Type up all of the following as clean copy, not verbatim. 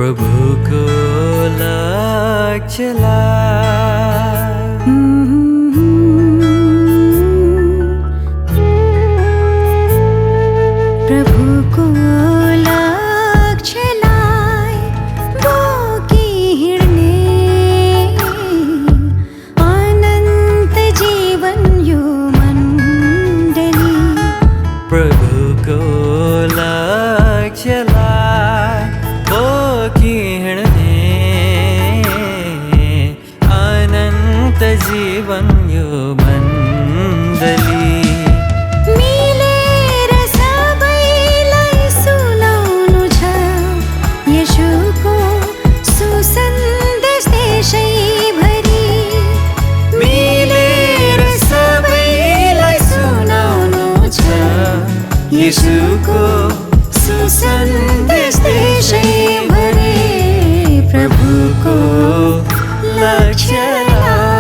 प्रभुको लक्ष्यलाई प्रभुको लक्ष्यलाई बोकी हिँड्ने अनन्त जीवन यो मण्डली प्रभुको लक्ष्यलाई बोकी हिँड्ने अनन्त जीवन यो मण्डली यीशुको सुसन्देश देशैभरि प्रभुको लक्ष्यलाई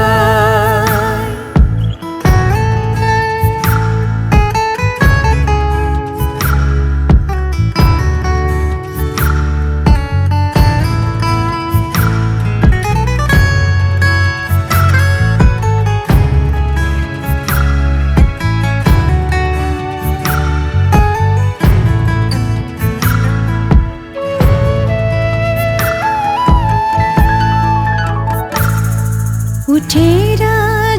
उठेर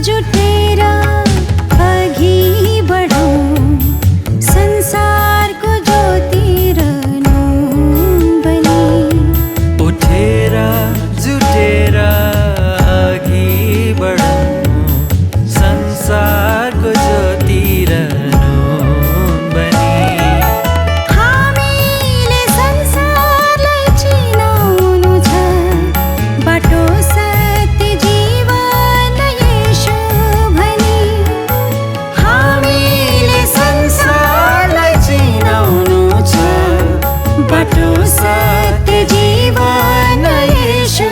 जुटेर अघि बढौँ संसारको ज्योति रहनु बनी उठेर जुटेर अघि बढौँ संसारको ज्योति रहनु बनी हामीले संसारलाई चिनाउनु छ बाटो बाटो सत्य जीवन येशू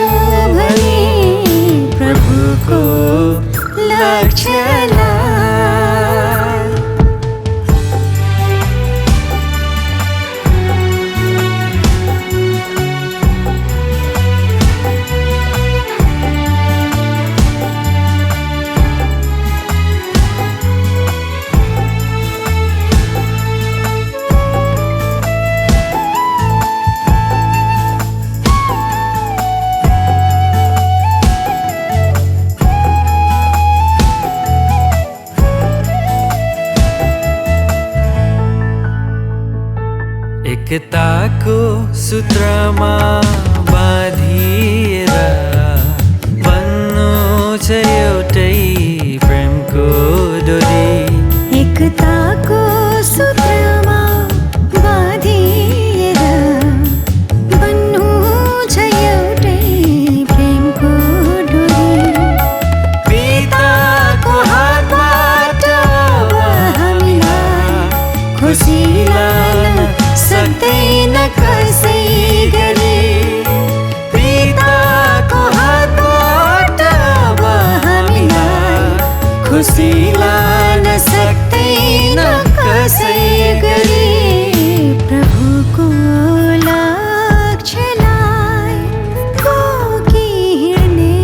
भनी प्रभुको लक्ष्यलाई एकताको सूत्रमा बाँधिएर बन्नु छ एउटै प्रेमको डोरी एकताको सूत्रमा बाँधिएर बन्नु छ एउटै प्रेमको डोरी पिताको हातबाट हामीलाई खुसी लाग्न सक्दैन कसै गरी पिताको हातबाट हामीलाई खुसी लाग्न सक्दैन कसै गरी प्रभुको लक्ष्यलाई बोकी हिँड्ने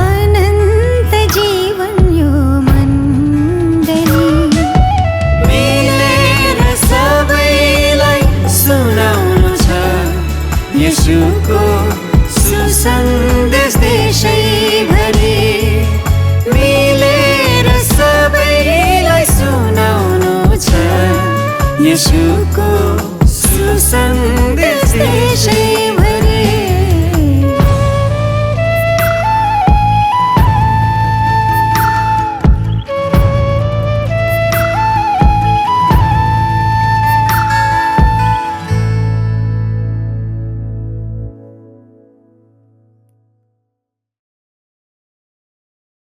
अनन्त जीवन यो मण्डली यीशुको सुसन्देश देशैभरि मिलेर सबैलाई सुनाउनु छ यीशुको सुसन्देश देशै